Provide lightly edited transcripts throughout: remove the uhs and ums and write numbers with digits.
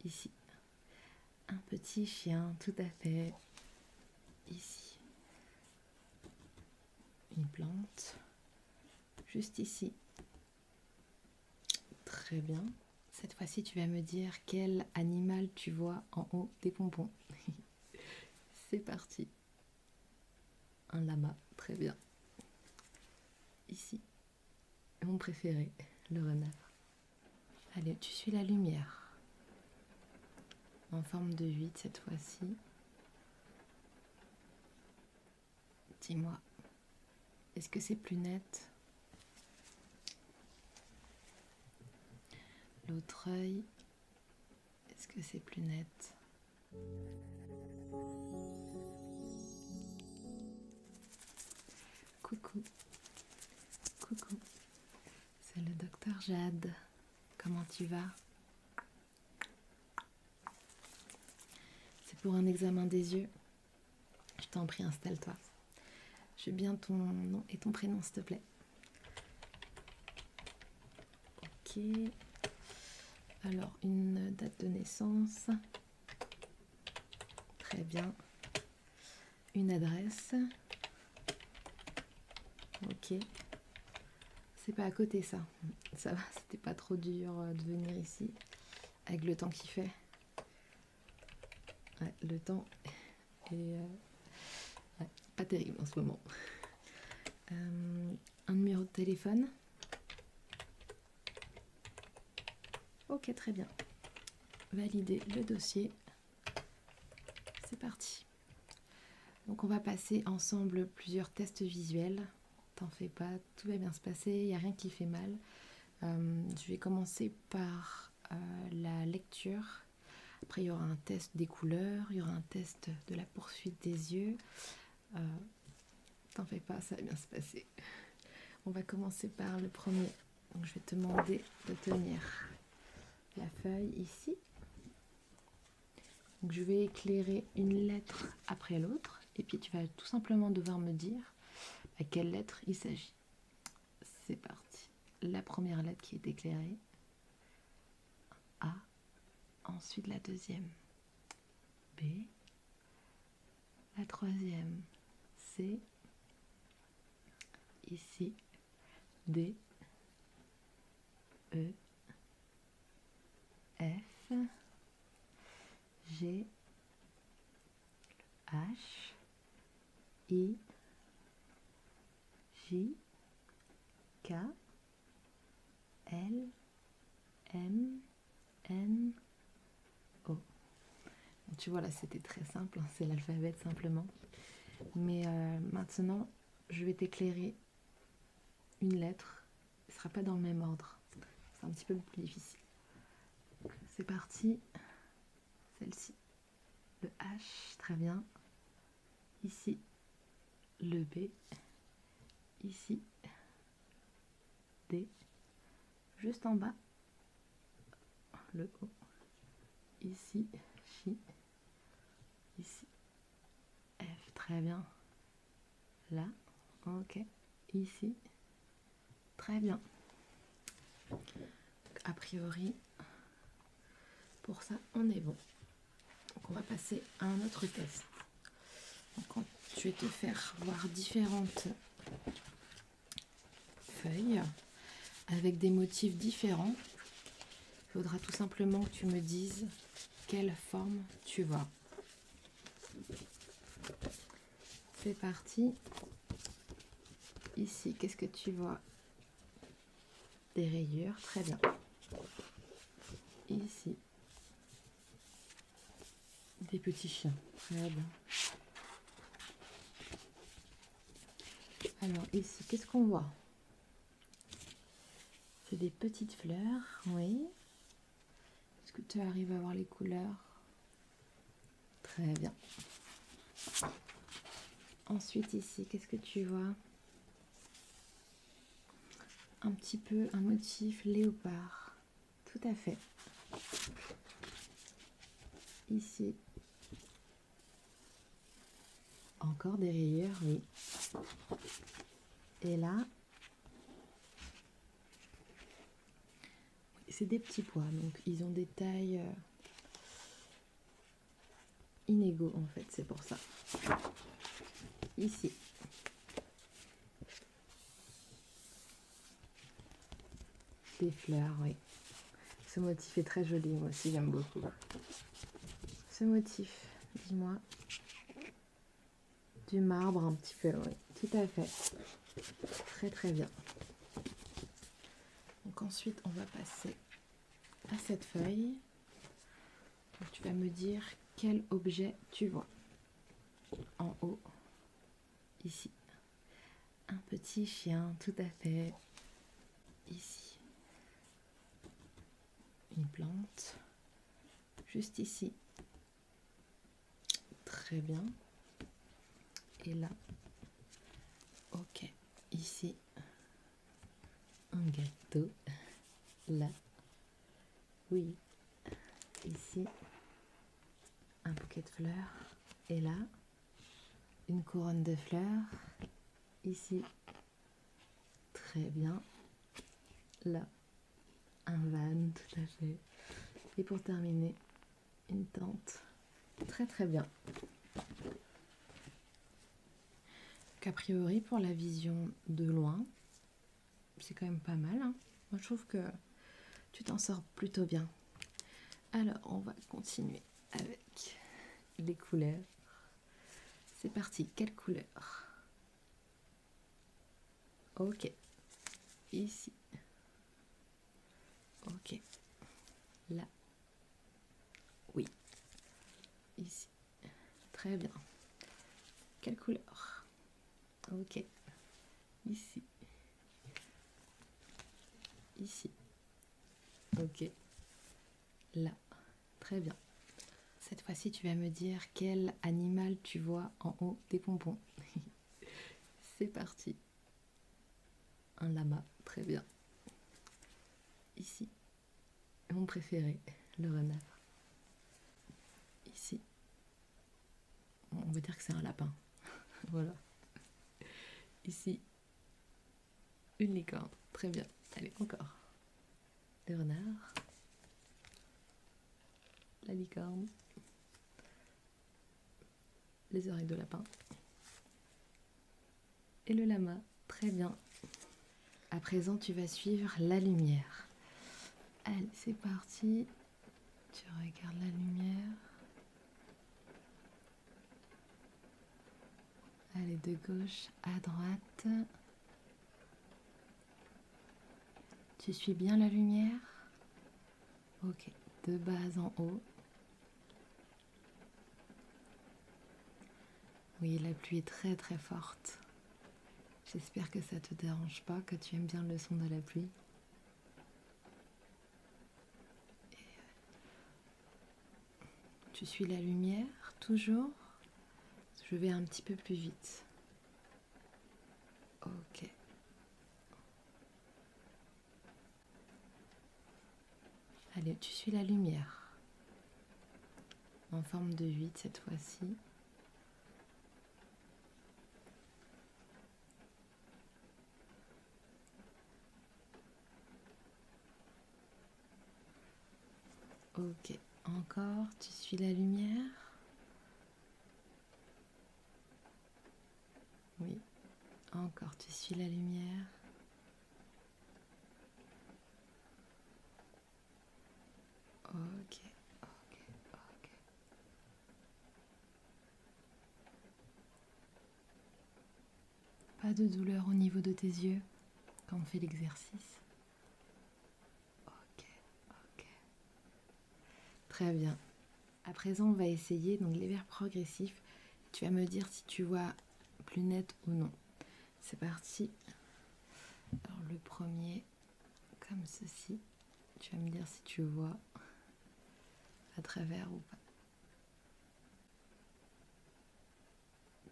Ici. Un petit chien, tout à fait. Ici. Une plante. Juste ici. Très bien. Cette fois-ci, tu vas me dire quel animal tu vois en haut des pompons. C'est parti. Un lama, très bien. Ici. Mon préféré, le renard. Allez, tu suis la lumière. En forme de 8 cette fois-ci. Dis-moi, est-ce que c'est plus net? L'autre œil, est-ce que c'est plus net? Coucou, coucou, c'est le docteur Jade. Comment tu vas? C'est pour un examen des yeux. Je t'en prie, installe-toi. Je veux bien ton nom et ton prénom, s'il te plaît. Ok. Alors, une date de naissance. Très bien. Une adresse. Ok. C'est pas à côté, ça. Ça va, c'était pas trop dur de venir ici avec le temps qu'il fait. Ouais, le temps est ouais, pas terrible en ce moment. Un numéro de téléphone. Ok, très bien. Valider le dossier. C'est parti. Donc on va passer ensemble plusieurs tests visuels. T'en fais pas, tout va bien se passer, il n'y a rien qui fait mal. Je vais commencer par la lecture. Après il y aura un test des couleurs, il y aura un test de la poursuite des yeux. T'en fais pas, ça va bien se passer. On va commencer par le premier. Donc je vais te demander de tenir la feuille ici. Donc je vais éclairer une lettre après l'autre et puis tu vas tout simplement devoir me dire à quelle lettre il s'agit. C'est parti. La première lettre qui est éclairée, A. Ensuite la deuxième, B. La troisième, C. Ici, D. E. F. G. H. I. J. K. L. M. N. O. Tu vois là, c'était très simple, hein, c'est l'alphabet simplement. Mais maintenant, je vais t'éclairer une lettre. Ce ne sera pas dans le même ordre. C'est un petit peu plus difficile. C'est parti. Celle-ci. Le H, très bien. Ici, le B. Ici, D. Juste en bas, le O. Ici, J. Ici, F. Très bien. Là, ok. Ici, très bien. A priori, pour ça, on est bon. Donc, on va passer à un autre test. Donc, je vais te faire voir différentes feuilles avec des motifs différents. Il faudra tout simplement que tu me dises quelle forme tu vois. C'est parti. Ici, qu'est-ce que tu vois? Des rayures, très bien. Ici, des petits chiens, très bien. Alors ici, qu'est-ce qu'on voit? C'est des petites fleurs, oui. Est-ce que tu arrives à voir les couleurs? Très bien. Ensuite ici, qu'est-ce que tu vois? Un petit peu un motif léopard. Tout à fait. Ici, encore des rayures, oui. Et là, c'est des petits pois, donc ils ont des tailles inégaux en fait, c'est pour ça. Ici. Des fleurs, oui. Ce motif est très joli, moi aussi j'aime beaucoup. Ce motif, dis-moi. Du marbre un petit peu, oui, tout à fait. Très très bien. Donc ensuite, on va passer à cette feuille. Donc, tu vas me dire quel objet tu vois. En haut, ici. Un petit chien, tout à fait. Ici. Une plante. Juste ici. Très bien. Et là. Ok. Ici. Un gâteau. Là. Oui. Ici. Un bouquet de fleurs. Et là. Une couronne de fleurs. Ici. Très bien. Là. Un van, tout à fait. Et pour terminer, une tente. Très très bien. A priori, pour la vision de loin, c'est quand même pas mal, hein. Moi, je trouve que tu t'en sors plutôt bien. Alors, on va continuer avec les couleurs. C'est parti. Quelle couleur? Ok. Ici. Ok. Là. Oui. Ici. Très bien. Quelle couleur? Ok. Ici. Ici. Ok. Là. Très bien. Cette fois-ci, tu vas me dire quel animal tu vois en haut des pompons. C'est parti. Un lama. Très bien. Ici. Mon préféré, le renard. Ici. On va dire que c'est un lapin. Voilà. Ici. Une licorne. Très bien. Allez, encore. Le renard. La licorne. Les oreilles de lapin. Et le lama. Très bien. À présent, tu vas suivre la lumière. Allez, c'est parti. Tu regardes la lumière. Allez, de gauche à droite. Tu suis bien la lumière? Ok. De bas en haut. Oui, la pluie est très très forte. J'espère que ça te dérange pas, que tu aimes bien le son de la pluie. Tu suis la lumière, toujours. Je vais un petit peu plus vite. Ok. Allez, tu suis la lumière. En forme de 8 cette fois-ci. Ok. Encore, tu suis la lumière. Oui. Encore, tu suis la lumière. Ok, ok, ok. Pas de douleur au niveau de tes yeux quand on fait l'exercice. Ok, ok. Très bien. À présent, on va essayer donc les verres progressifs. Tu vas me dire si tu vois plus net ou non. C'est parti. Alors le premier, comme ceci. Tu vas me dire si tu vois à travers ou pas.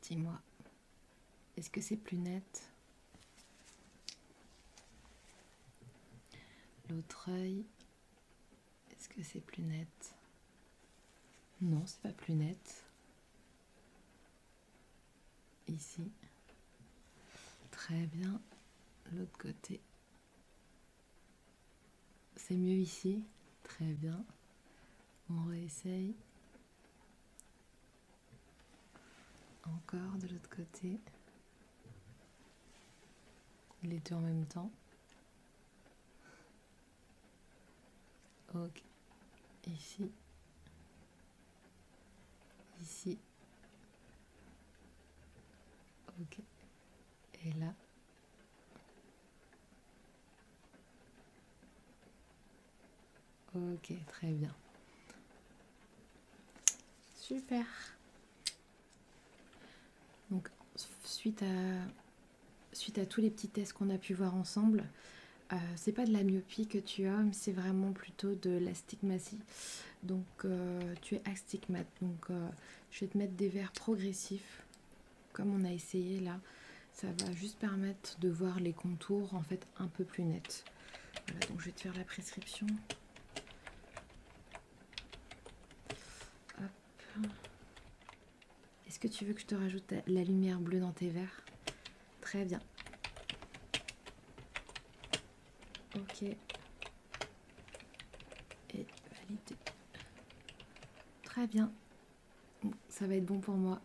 Dis-moi, est-ce que c'est plus net? L'autre œil, est-ce que c'est plus net? Non, c'est pas plus net. Ici. Très bien. L'autre côté. C'est mieux ici. Très bien. On réessaye. Encore de l'autre côté. Les deux en même temps. Ok. Ici. Ici. Ok. Et là. Ok, très bien. Super. Donc, suite à tous les petits tests qu'on a pu voir ensemble, c'est pas de la myopie que tu as, mais c'est vraiment plutôt de l'astigmatie. Donc, tu es astigmate. Donc, je vais te mettre des verres progressifs, comme on a essayé là. Ça va juste permettre de voir les contours en fait un peu plus nets. Voilà, donc je vais te faire la prescription. Hop. Est-ce que tu veux que je te rajoute la lumière bleue dans tes verres? Très bien. Ok. Et validé. Très bien. Ça va être bon pour moi.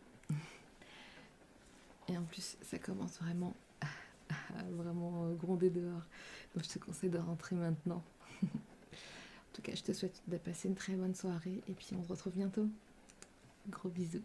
Et en plus, ça commence vraiment à vraiment gronder dehors. Donc je te conseille de rentrer maintenant. En tout cas, je te souhaite de passer une très bonne soirée et puis on se retrouve bientôt. Gros bisous.